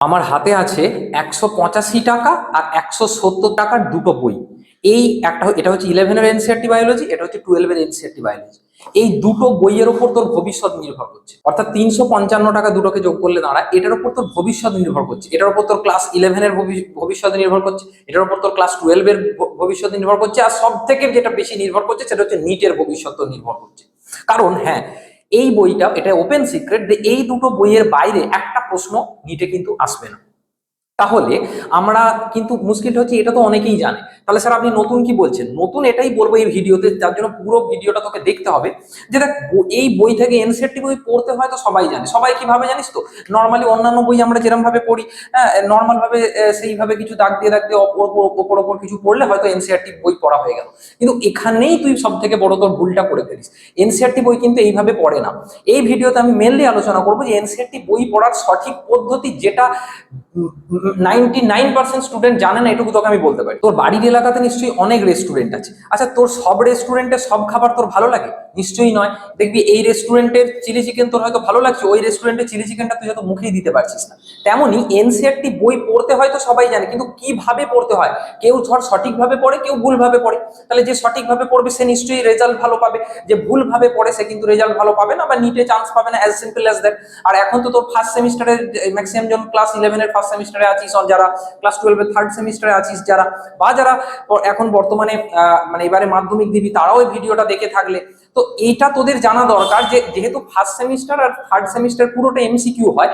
আমার হাতে আছে 185 টাকা আর 170 টাকার দুটো বই। এই একটা এটা হচ্ছে 11-এর এনসিইআরটি বায়োলজি, এটা হচ্ছে 12-এর এনসিইআরটি বায়োলজি। এই দুটো বইয়ের ওপর তোর ভবিষ্যৎ নির্ভর করছে, অর্থাৎ 355 টাকা দুটোকে যোগ করলে দাঁড়ায় এটার উপর তোর ভবিষ্যৎ নির্ভর করছে। এটার উপর তোর ক্লাস 11-এর ভবিষ্যৎ নির্ভর করছে, এটার উপর তোর ক্লাস 12-এর ভবিষ্যৎ নির্ভর করছে, আর সব থেকে যেটা বেশি নির্ভর করছে সেটা হচ্ছে নিটের ভবিষ্যৎ নির্ভর করছে। কারণ হ্যাঁ, এই বইটা, এটা ওপেন সিক্রেট যে এই দুটো বইয়ের বাইরে একটা প্রশ্ন নিটে কিন্তু আসবে না। তাহলে আমরা কিন্তু মুশকিলটা হচ্ছে, এটা তো অনেকেই জানে, তাহলে স্যার আপনি নতুন কি বলছেন? নতুন এটাই বলবো এই ভিডিওতে, যার জন্য পুরো ভিডিওটা তোকে দেখতে হবে। যে দেখ, এই বই থেকে এনসিইআরটি বই পড়তে হয় তো সবাই জানে। সবাই কিভাবে জানিস তো? নর্মালি অন্যান্য বই আমরা যেরকম ভাবে পড়ি, নর্মাল ভাবে সেইভাবে কিছু দাগ দিয়ে ওপর ওপর কিছু পড়লে হয়তো এনসিইআরটি বই পড়া হয়ে গেল। কিন্তু এখানেই তুই সব থেকে বড় তোর ভুলটা করে ফেলিস। এনসিইআরটি বই কিন্তু এইভাবে পড়ে না। এই ভিডিওতে আমি মেনলি আলোচনা করবো যে এনসিইআরটি বই পড়ার সঠিক পদ্ধতি, যেটা 99% স্টুডেন্ট জানে না, এটুকু তোকে আমি বলতে পারি। তোর বাড়ির এলাকাতে নিশ্চয়ই অনেক রেস্টুরেন্ট আছে। আচ্ছা, তোর সব রেস্টুরেন্টের সব খাবার তোর ভালো লাগে? নিশ্চয়ই নয়। দেখবি এই রেস্টুরেন্টের চিলি চিকেন তোর হয়তো ভালো লাগছে, ওই রেস্টুরেন্টের চিলি চিকেনটা তুই হয়তো মুখেই দিতে পারছিস না। তেমনি এনসিইআরটি বই পড়তে হয়তো সবাই জানে, কিন্তু কিভাবে পড়তে হয়, কেউ ধর সঠিকভাবে পড়ে, কেউ ভুলভাবে পড়ে। তাহলে যে সঠিকভাবে পড়বে সে নিশ্চয়ই রেজাল্ট ভালো পাবে, যে ভুলভাবে পড়ে সে কিন্তু রেজাল্ট ভালো পাবে না, বা নিটে চান্স পাবে না। As simple as that. আর এখন তো তোর ফার্স্ট সেমিস্টারের ম্যাক্সিমাম জন ক্লাস 11-এর ফার্স্ট সেমিস্টারে আছিস, যারা ক্লাস 12-এর থার্ড সেমিস্টারে আছিস, যারা বা যারা এখন বর্তমানে মানে এবারে মাধ্যমিক দিবি, তারাও এই ভিডিওটা দেখে থাকলে তো এইটা তোদের জানা দরকার যে যেহেতু ফার্স্ট সেমিস্টার আর থার্ড সেমিস্টার পুরোটা এমসিকিউ হয়,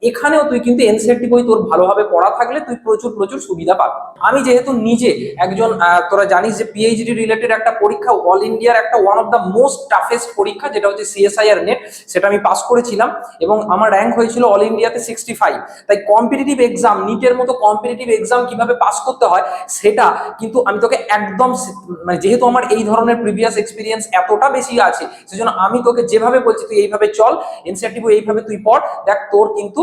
এখানেও তুই কিন্তু এনসিইআরটি বই তোর ভালোভাবে পড়া থাকলে তুই প্রচুর প্রচুর সুবিধা পাবি। আমি যেহেতু নিজে একজন, তোরা জানিস যে পিএইচডি রিলেটেড একটা পরীক্ষা, অল ইন্ডিয়ার একটা one of the most toughest পরীক্ষা, যেটা হচ্ছে সিএসআইআর নেট, সেটা আমি পাস করেছিলাম এবং আমার র্যাঙ্ক হয়েছিল অল ইন্ডিয়াতে 65। তাই কম্পিটিটিভ এক্সাম, নিটের মতো কম্পিটিটিভ এক্সাম কিভাবে পাস করতে হয় সেটা কিন্তু আমি তোকে একদম, মানে যেহেতু আমার এই ধরনের প্রিভিয়াস এক্সপিরিয়েন্স এতটা বেশি আছে, সেজন্য আমি তোকে যেভাবে বলছি তুই এইভাবে চল, এনসিইআরটি বই এইভাবে তুই পড়, দেখ তোর কিন্তু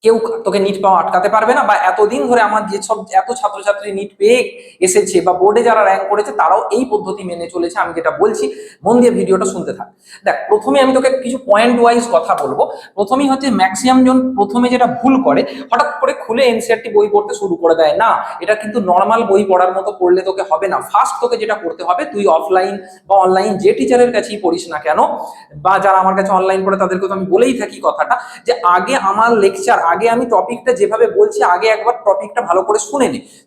কেউ তোকে নিট পাওয়া আটকাতে পারবে না। বা এতদিন ধরে আমার যেসব এত ছাত্রছাত্রী নিট পেয়ে এসেছে বা বোর্ডে যারা র্যাঙ্ক করেছে, তারাও এই পদ্ধতি মেনে চলেছে। আমি যেটা বলছি মন দিয়ে ভিডিওটা শুনতে থাক। দেখ, প্রথমে আমি তোকে কিছু পয়েন্ট ওয়াইজ কথা বলবো। প্রথমেই হচ্ছে ম্যাক্সিমাম জন প্রথমে যেটা ভুল করে, হঠাৎ করে খুলে এনসিইআরটি বই পড়তে শুরু করে দেয়। না, এটা কিন্তু নর্মাল বই পড়ার মতো পড়লে তোকে হবে না। ফার্স্ট তোকে যেটা করতে হবে, তুই অফলাইন বা অনলাইন যে টিচারের কাছেই পড়িস না কেন, বা যারা আমার কাছে অনলাইন পড়ে তাদেরকে তো আমি বলেই থাকি কথাটা, যে আগে আমার লেকচার, আগে আমি টপিকটা যেভাবে বলছি, আগে একবার টপিকটা ভালো করে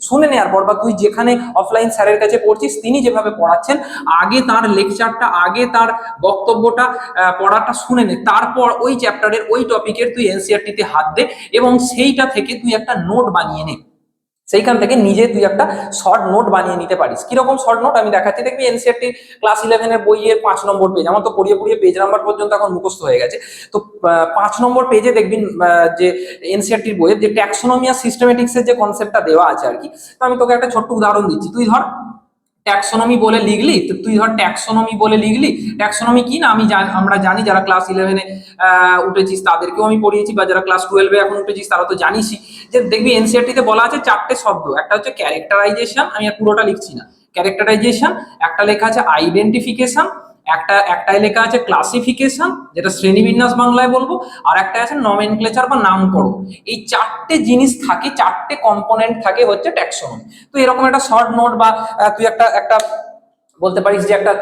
শুনে নেওয়ার পর, বা তুই যেখানে অফলাইন স্যারের কাছে পড়ছিস তিনি যেভাবে পড়াচ্ছেন, আগে তার লেকচারটা, আগে তার বক্তব্যটা, পড়াটা শুনে নে। তারপর ওই চ্যাপ্টারের ওই টপিকের তুই এনসিইআরটি তে হাত দে এবং সেইটা থেকে তুই একটা নোট বানিয়ে নে। সেইখান থেকে নিজে তুই একটা শর্ট নোট বানিয়ে নিতে পারিস। কিরকম শর্ট নোট আমি দেখাচ্ছি। দেখবি এনসিইআরটি ক্লাস 11-এর বইয়ের 5 নম্বর পেজ, আমার তো পড়িয়ে পড়িয়ে পেজ নাম্বার পর্যন্ত এখন মুখস্থ হয়ে গেছে। তো 5 নম্বর পেজে দেখবি যে এনসিইআরটির বইয়ের যে ট্যাক্সোনমি আর সিস্টেমেটিক্স এর যে কনসেপ্টটা দেওয়া আছে আর কি। তো আমি তোকে একটা ছোট্ট উদাহরণ দিচ্ছি। তুই ধর ট্যাক্সোনমি বলে লিখলি, তো তুই ধর ট্যাক্সোনমি বলে লিখলি। ট্যাক্সোনমি কি না আমি জানি, আমরা জানি, যারা ক্লাস 11-এ উঠেছিস তাদেরকেও আমি পড়িয়েছি, বা যারা ক্লাস 12-এ এখন উঠেছিস তারা তো জানিসই। যে দেখবি এনসিইআরটি তে বলা আছে 4টে শব্দ। একটা হচ্ছে ক্যারেক্টারাইজেশন, আমি আর পুরোটা লিখছি না। ক্যারেক্টারাইজেশন, একটা লেখা আছে আইডেন্টিফিকেশন, একটাই লেখা আছে ক্লাসিফিকেশন, যেটা শ্রেণীবিন্যাস বাংলায় বলবো, আর একটা আছে নমেনক্লেচার বা নামকরণ। এই 4টে জিনিস থাকে, 4টে কম্পোনেন্ট থাকে হচ্ছে ট্যাক্সোনমি। তো এরকম একটা শর্ট নোট বা তুই একটা একটা বলতে পারিস যে একটা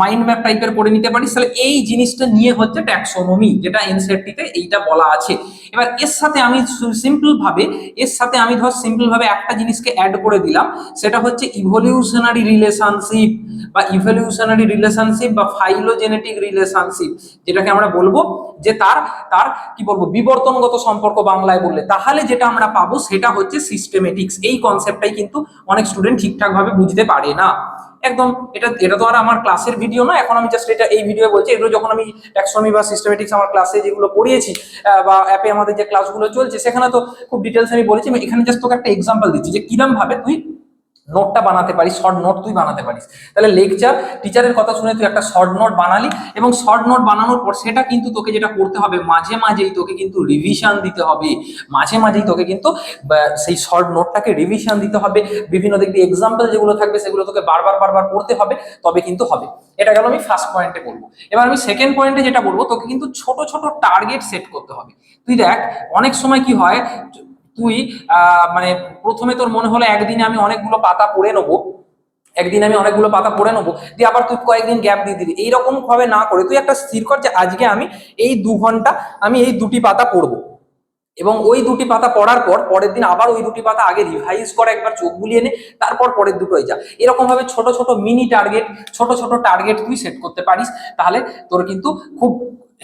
মাইন্ড ম্যাপ টাইপের করে নিতে পারিস। তাহলে এই জিনিসটা নিয়ে হচ্ছে ট্যাক্সোনমি, যেটা এনসিইআরটি তে এইটা বলা আছে। এবার এর সাথে আমি সিম্পল ভাবে একটা জিনিসকে অ্যাড করে দিলাম, সেটা হচ্ছে ইভলিউশনারি রিলেশনশিপ বা ফাইলোজেনেটিক রিলেশনশিপ, যেটাকে আমরা বলবো যে তার তার কি বলবো, বিবর্তনগত সম্পর্ক বাংলায় বললে। তাহলে যেটা আমরা পাবো সেটা হচ্ছে সিস্টেমেটিক্স। এই কনসেপ্টটাই কিন্তু অনেক স্টুডেন্ট ঠিকঠাক ভাবে বুঝতে পারে না। একদম, এটা তো আর আমার ক্লাসের ভিডিও না, এখন আমি জাস্ট এটা এই ভিডিও বলছি। এগুলো যখন আমি ট্যাক্সোনমি বা সিস্টেমেটিক্স আমার ক্লাসে যেগুলো পড়িয়েছি, বা অ্যাপে আমাদের যে ক্লাসগুলো চলছে, সেখানে তো খুব ডিটেলস আমি বলেছি। এখানে জাস্ট তোকে একটা এক্সাম্পল দিচ্ছি যে কিরম ভাবে তুই নোটটা বানাতে পারিস, শর্ট নোট তুই বানাতে পারিস। তাহলে লেকচার টিচারের কথা শুনে তুই একটা শর্ট নোট বানালি, এবং শর্ট নোট বানানোর পর সেটা কিন্তু তোকে যেটা করতে হবে, মাঝে মাঝেই তোকে কিন্তু রিভিশন দিতে হবে। মাঝে মাঝেই তোকে কিন্তু সেই শর্ট নোটটাকে রিভিশন দিতে হবে। বিভিন্ন দেখবি এক্সাম্পল যেগুলো থাকবে সেগুলো তোকে বারবার বারবার পড়তে হবে, তবে কিন্তু হবে। এটা গেল আমি ফার্স্ট পয়েন্টে বলবো। এবার আমি সেকেন্ড পয়েন্টে যেটা বলবো, তোকে কিন্তু ছোট ছোট টার্গেট সেট করতে হবে। তুই দেখ, অনেক সময় কি হয়, তুই মানে প্রথমে তোর মনে হলো একদিনে আমি অনেকগুলো পাতা পড়ে নেবো, একদিন আমি অনেকগুলো পাতা পড়ে নেবো, দিয়ে আবার তুই কয়েকদিন গ্যাপ দিয়ে দিলি। এইরকম ভাবে না করে তুই একটা স্থির কর যে আজকে আমি এই 2 ঘন্টা আমি এই 2টি পাতা পড়বো, এবং ওই 2টি পাতা পড়ার পর পরের দিন আবার ওই 2টি পাতা আগে রিভাইজ করে একবার চোখ বুলিয়ে নে, তারপর পরের দুটোই যা। এরকম ভাবে ছোট ছোট মিনি টার্গেট, ছোট ছোট টার্গেট তুই সেট করতে পারিস, তাহলে তোর কিন্তু খুব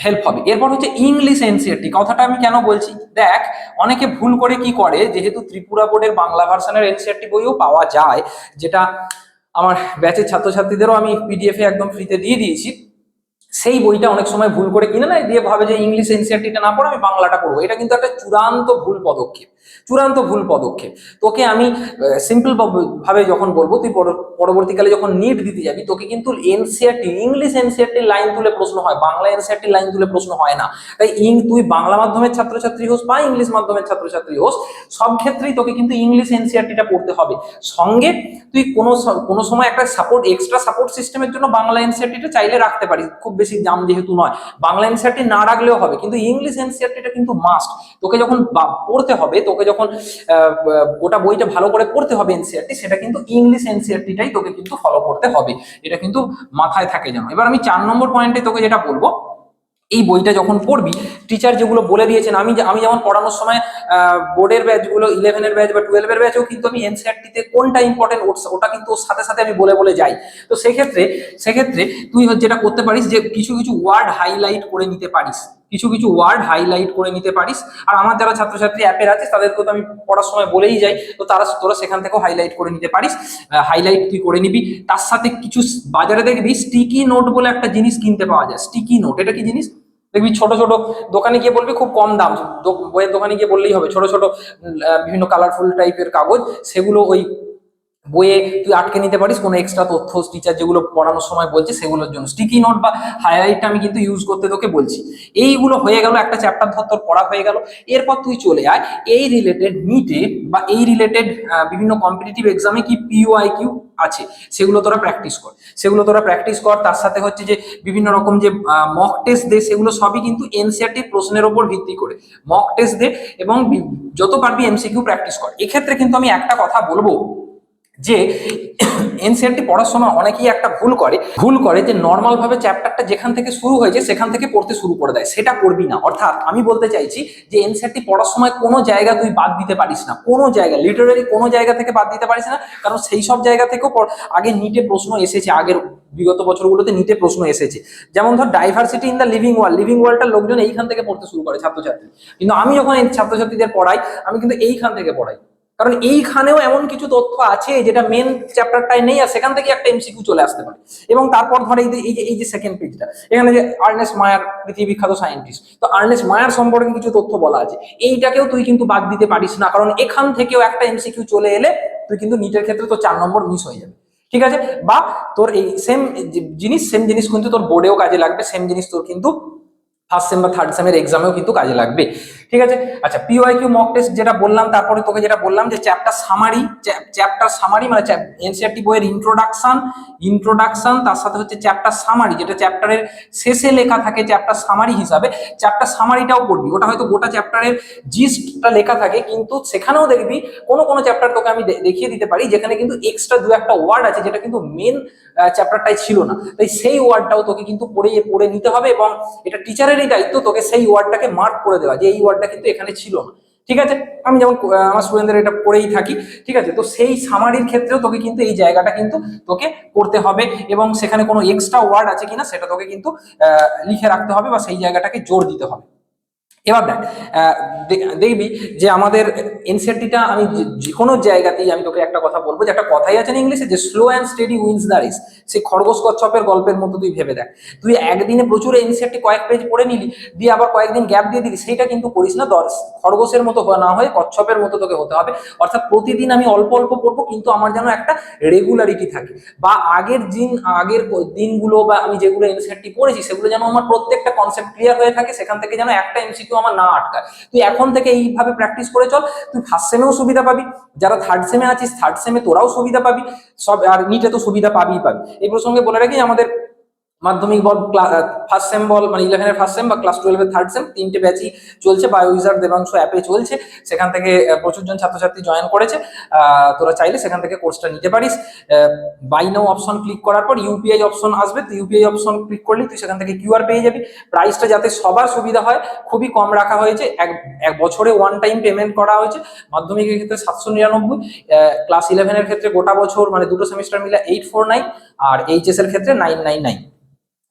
হেল্প হবে। এরপর হচ্ছে ইংলিশ এনসিইআরটি। কথাটা আমি কেন বলছি, দেখ অনেকে ভুল করে কি করে, যেহেতু ত্রিপুরা বোর্ডের বাংলা ভার্সনের এনসিইআরটি বইও পাওয়া যায়, যেটা আমার ব্যাচের ছাত্রছাত্রীদেরও আমি পিডিএফ এ একদম ফ্রিতে দিয়ে দিয়েছি, সেই বইটা অনেক সময় ভুল করে কিনে নেয়, দিয়ে ভাবে যে ইংলিশ এনসিইআরটিটা না পড়ে আমি বাংলাটা পড়বো। এটা কিন্তু একটা চূড়ান্ত ভুল পদক্ষেপ, চূড়ান্ত ভুল পদক্ষেপ। তোকে আমি সিম্পল ভাবে যখন বলবো, তুই পরবর্তীকালে যখন নিট দিতে যাবি, তোকে কিন্তু এনসিইআরটি, ইংলিশ এনসিইআরটির লাইন তুলে প্রশ্ন হয়, বাংলা এনসিইআরটির লাইন তুলে প্রশ্ন হয় না। তাই তুই বাংলা মাধ্যমের ছাত্রছাত্রী হোস বা ইংলিশ মাধ্যমের ছাত্রছাত্রী হোস, সব ক্ষেত্রেই তোকে কিন্তু ইংলিশ এনসিইআরটিটা পড়তে হবে। সঙ্গে তুই কোনো সময় একটা সাপোর্ট, এক্সট্রা সাপোর্ট সিস্টেমের জন্য বাংলা এনসিইআরটিটা চাইলে রাখতে পারিস, খুব বেশি দাম যেহেতু নয়। বাংলা এনসিইআরটি না রাখলেও হবে, কিন্তু ইংলিশ এনসিইআরটিটা কিন্তু মাস্ট। তোকে যখন পড়তে হবে, তোকে যখন গোটা বইটা ভালো করে পড়তে হবে এনসিইআরটি, সেটা কিন্তু ইংলিশ এনসিইআরটিটাই তোকে কিন্তু ফলো করতে হবে। এটা কিন্তু মাথায় থাকে যেন। এবার আমি 4 নম্বর পয়েন্টে তোকে যেটা বলবো, এই বইটা যখন পড়বি, টিচার যেগুলো বলে দিয়েছেন, আমি যেমন পড়ানোর সময় বোর্ডের ব্যাচগুলো, 11-এর ব্যাচ বা 12-এর ব্যাচেও কিন্তু আমি এনসিইআরটিতে কোনটা ইম্পর্টেন্ট ওটা কিন্তু ওর সাথে সাথে আমি বলে বলে যাই। তো সেক্ষেত্রে তুই যেটা করতে পারিস, যে কিছু কিছু ওয়ার্ড হাইলাইট করে নিতে পারিস, কিছু কিছু ওয়ার্ড হাইলাইট করে নিতে পারিস। আর আমার যারা ছাত্রছাত্রী অ্যাপের আছে তাদেরকে তো আমি পড়ার সময় বলেই যাই, তো তোরা সেখান থেকেও হাইলাইট করে নিতে পারিস। হাইলাইট তুই করে নিবি। তার সাথে কিছু বাজারে দেখবি স্টিকি নোট বলে একটা জিনিস কিনতে পাওয়া যায়। স্টিকি নোট, এটা কি জিনিস? দেখবি ছোট ছোট দোকানে গিয়ে বলবি, খুব কম দাম, বইয়ের দোকানে গিয়ে বললেই হবে, ছোট ছোট বিভিন্ন কালারফুল টাইপের কাগজ, সেগুলো ওই বইয়ে তুই আটকে নিতে পারিস কোনো এক্সট্রা তথ্য টিচার যেগুলো পড়ানোর সময় বলছে সেগুলোর জন্য। স্টিকি নোট বা হাইলাইটটা আমি কিন্তু ইউজ করতে তোকে বলছি। এইগুলো হয়ে গেল, একটা চ্যাপ্টার ধর তোর পড়া হয়ে গেল। এরপর তুই চলে আয় এই রিলেটেড নিটে বা এই রিলেটেড বিভিন্ন কম্পিটিটিভ এক্সামে কি পিওআইকিউ আছে সেগুলো তোরা প্র্যাকটিস কর। তার সাথে হচ্ছে যে বিভিন্ন রকম যে মক টেস্ট দে, সেগুলো সবই কিন্তু এনসিইআরটি প্রশ্নের উপর ভিত্তি করে মক টেস্ট দে, এবং যত পারবি এমসিকিউ প্র্যাকটিস কর। এক্ষেত্রে কিন্তু আমি একটা কথা বলবো, যে এনসিইআরটি পড়ার সময় অনেকেই একটা ভুল করে যে নর্মাল ভাবে চ্যাপ্টারটা যেখান থেকে শুরু হয়েছে সেখান থেকে পড়তে শুরু করে দেয়। সেটা করবি না। অর্থাৎ আমি বলতে চাইছি যে এনসিইআরটি পড়ার সময় কোনো জায়গা তুই বাদ দিতে পারিস না, কোনো জায়গা, লিটারালি কোনো জায়গা থেকে বাদ দিতে পারিস না। কারণ সেই সব জায়গা থেকেও আগে নিটে প্রশ্ন এসেছে, আগের বিগত বছরগুলোতে নিটে প্রশ্ন এসেছে। যেমন ধর ডাইভার্সিটি ইন দ্য লিভিং ওয়ার্ল্ডটার লোকজন এইখান থেকে পড়তে শুরু করে ছাত্রছাত্রী, কিন্তু আমি যখন এই ছাত্রছাত্রীদের পড়াই, আমি কিন্তু এইখান থেকে পড়াই। কারণ এইখানেও এমন কিছু তথ্য আছে যেটা মেন চ্যাপ্টারটাই নেই, আর সেখান থেকে একটা এমসিকিউ চলে আসতে পারে। এবং তারপর ধর এই যে সেকেন্ড পেজটা, এখানে যে আর্নেস্ট মায়ার, পৃথিবী বিখ্যাত সায়েন্টিস্ট, তো আর্নেস্ট মায়ার সম্পর্কে কিছু তথ্য বলা আছে, এইটাকেও তুই কিন্তু বাদ দিতে পারিস না, কারণ এখান থেকেও একটা এমসিকিউ চলে এলে তুই কিন্তু নিটের ক্ষেত্রে তো 4 নম্বর মিস হয়ে যাবে। ঠিক আছে? বা তোর এই সেম জিনিস কিন্তু তোর বোর্ডেও কাজে লাগবে, সেম জিনিস তোর কিন্তু ফার্স্ট সেম বা থার্ড সেমের এক্সামেও কিন্তু কাজে লাগবে। ঠিক আছে? আচ্ছা, পিওআইকিউ মক টেস্ট যেটা বললাম, তারপরে তোকে যেটা বললাম যে চ্যাপ্টার সামারি মানে এনসিইআরটি বইয়ের ইন্ট্রোডাকশন, তার সাথে হচ্ছে চ্যাপ্টার সামারি, যেটা চ্যাপ্টারের শেষে লেখা থাকে চ্যাপ্টার সামারি হিসাবে, চ্যাপ্টার সামারিটাও পড়বি। ওটা হয়তো গোটা চ্যাপ্টারের জিস্টটা লেখা থাকে, কিন্তু সেখানেও দেখবি কোনো চ্যাপ্টার তোকে আমি দেখিয়ে দিতে পারি যেখানে কিন্তু এক্সট্রা 2-1টা ওয়ার্ড আছে যেটা কিন্তু মেন চ্যাপ্টারটাই ছিল না। তাই সেই ওয়ার্ডটাও তোকে কিন্তু পড়ে নিতে হবে, এবং এটা টিচারেরই দায়িত্ব তোকে সেই ওয়ার্ডটাকে মার্ক করে দেওয়া যে এই ওয়ার্ডটা কিন্তু এখানে ছিল না। ঠিক আছে? আমি যেমন আমার স্টুডেন্টদের এটা পড়েই থাকি। ঠিক আছে? তো সেই সামারির ক্ষেত্রেও তোকে কিন্তু এই জায়গাটা কিন্তু তোকে করতে হবে, এবং সেখানে কোনো এক্সট্রা ওয়ার্ড আছে কিনা সেটা তোকে কিন্তু লিখে রাখতে হবে, বা সেই জায়গাটাকে জোর দিতে হবে। এবার দেখ, দেখবি যে আমাদের এনসিআরটিটা আমি যে কোনো জায়গাতেই আমি তোকে একটা কথা বলবো, যে একটা কথাই আছে না ইংলিশে, যে slow and steady wins the race. সেই খরগোশ কচ্ছপের গল্পের মতো তুই ভেবে দেখ, তুই একদিনে প্রচুর এনসিআরটি কয়েক পেজ পড়ে নিলি, দিয়ে আবার কয়েকদিন গ্যাপ দিয়ে দিলি, সেইটা কিন্তু করিস না। খরগোশের মতো না হয়ে কচ্ছপের মতো তোকে হতে হবে। অর্থাৎ প্রতিদিন আমি অল্প অল্প পড়বো, কিন্তু আমার যেন একটা রেগুলারিটি থাকে, বা আগের দিনগুলো বা আমি যেগুলো এনসিআরটি পড়েছি সেগুলো যেন আমার প্রত্যেকটা কনসেপ্ট ক্লিয়ার হয়ে থাকে, সেখান থেকে যেন একটা এমসিকিউ আমার না আটকায়। তুই এখন থেকে এইভাবে প্র্যাকটিস করে চল, তুই ফার্স্ট সেমেও সুবিধা পাবি, যারা থার্ড সেমে আছিস থার্ড সেমে তোরাও সুবিধা পাবি, সব আর নিটে তো সুবিধা পাবিই পাবি। এই প্রসঙ্গে বলে রাখি, আমাদের মাধ্যমিক বল, ফার্স্ট সেম বল, মানে 11-এর ফার্স্ট সেম বা ক্লাস 12-এর থার্ড সেম, তিনটে ব্যাচই চলছে, বায়োইজার দেবাংশ অ্যাপে চলছে। সেখান থেকে প্রচুর জন ছাত্রছাত্রী জয়েন করেছে। তোরা চাইলে সেখান থেকে কোর্সটা নিতে পারিস। বাই নাও অপশন ক্লিক করার পর ইউপিআই অপশন আসবে, তো ইউপিআই অপশন ক্লিক করলে তুই সেখান থেকে কিউআর পেয়ে যাবি। প্রাইসটা যাতে সবার সুবিধা হয়, খুবই কম রাখা হয়েছে, এক বছরে ওয়ান টাইম পেমেন্ট করা হয়েছে। মাধ্যমিকের ক্ষেত্রে 799, ক্লাস 11-এর ক্ষেত্রে গোটা বছর মানে দুটো সেমিস্টার মিলে 849, আর এইচএস এর ক্ষেত্রে 999।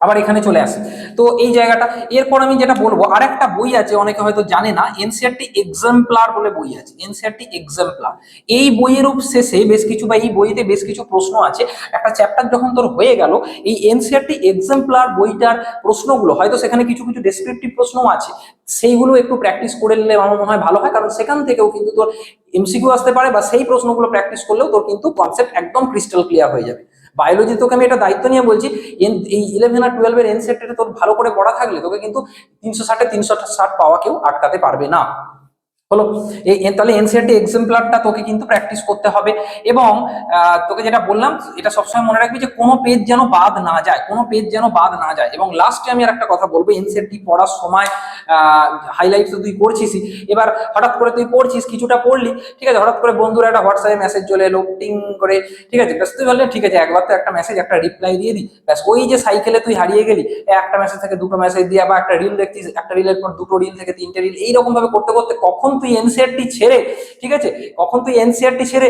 আবার এখানে চলে আসে, তো এই জায়গাটা। এরপর আমি যেটা বলবো, আর একটা বই আছে, অনেকে হয়তো জানে না, এনসিআরটি এক্সাম্পলার বলে বই আছে, এনসিআরটি এক্সাম্পলার। এই বইয়ের শেষে বেশ কিছু, বা এই বইতে বেশ কিছু প্রশ্ন আছে। একটা চ্যাপ্টার যখন তোর হয়ে গেল, এই এনসিআরটি এক্সাম্পলার বইটার প্রশ্নগুলো হয়তো সেখানে কিছু কিছু ডেসক্রিপটিভ প্রশ্নও আছে, সেইগুলো একটু প্র্যাকটিস করে নিলে আমার মনে হয় ভালো হয়, কারণ সেখান থেকেও কিন্তু তোর এমসিকিউ আসতে পারে, বা সেই প্রশ্নগুলো প্র্যাকটিস করলেও তোর কিন্তু কনসেপ্ট একদম ক্রিস্টাল ক্লিয়ার হয়ে যাবে। বায়োলজি তোকে আমি এটা দায়িত্ব নিয়ে বলছি, এই 11 আর 12-এর এনসিআরটি তোর ভালো করে পড়া থাকলে তোকে কিন্তু 360 পাওয়া কেউ আটকাতে পারবে না। হলো তাহলে এনসিআরটি এক্সাম্পলারটা তোকে কিন্তু প্র্যাকটিস করতে হবে। এবং তোকে যেটা বললাম, এটা সবসময় মনে রাখবি যে কোনো পেজ যেন বাদ না যায়, কোনো পেজ যেন বাদ না যায়। এবং লাস্টে আমি আর একটা কথা বলবো, এনসিআরটি পড়ার সময় হাইলাইট তো তুই করছিসই, এবার হঠাৎ করে তুই পড়ছিস, কিছুটা পড়লি, ঠিক আছে, হঠাৎ করে বন্ধুরা একটা হোয়াটসঅ্যাপে মেসেজ চলে এলো টিং করে, ঠিক আছে, ব্যাস তুই বললে ঠিক আছে একবার তো একটা মেসেজ, একটা রিপ্লাই দিয়ে দিই, ব্যাস ওই যে সাইকেলে তুই হারিয়ে গেলি, একটা মেসেজ থেকে দুটো মেসেজ দিয়ে, বা একটা রিল দেখছিস, একটা রিলের পর দুটো রিল থেকে তিনটে রিল, এইরকম ভাবে করতে করতে কখন তুই এনসিআরটি ছেড়ে, ঠিক আছে, কখন তুই এনসিআরটি ছেড়ে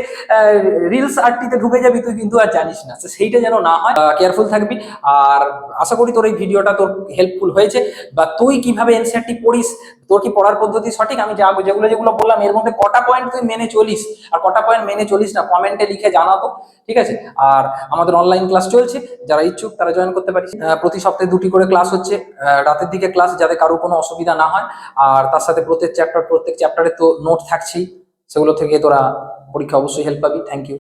রিলস আরটিতে ঢুকে যাবি, তুই কিন্তু আর জানিস না। তো সেইটা যেন না হয়, কেয়ারফুল থাকবি। আর আশা করি তোর এই ভিডিওটা তোর হেল্পফুল হয়েছে, বা তুই কিভাবে এনসিআরটি পড়িস, তোর কি পড়ার পদ্ধতি সঠিক, আমি যেগুলো যেগুলো বললাম এর মধ্যে কটা পয়েন্ট তুই মেনে চলিস, আর কটা পয়েন্ট মেনে চলিস না, কমেন্টে লিখে জানাতো, ঠিক আছে। আর আমাদের অনলাইন ক্লাস চলছে, যারা ইচ্ছুক তারা জয়েন করতে পারিস। প্রতি সপ্তাহে 2টি করে ক্লাস হচ্ছে, রাতের দিকে ক্লাস, যাতে কারো কোনো অসুবিধা না হয়। আর তার সাথে প্রত্যেক চ্যাপ্টারে তো নোট থাকছেই, সেগুলো থেকে তোরা পরীক্ষা অবশ্যই হেল্প পাবি। Thank you.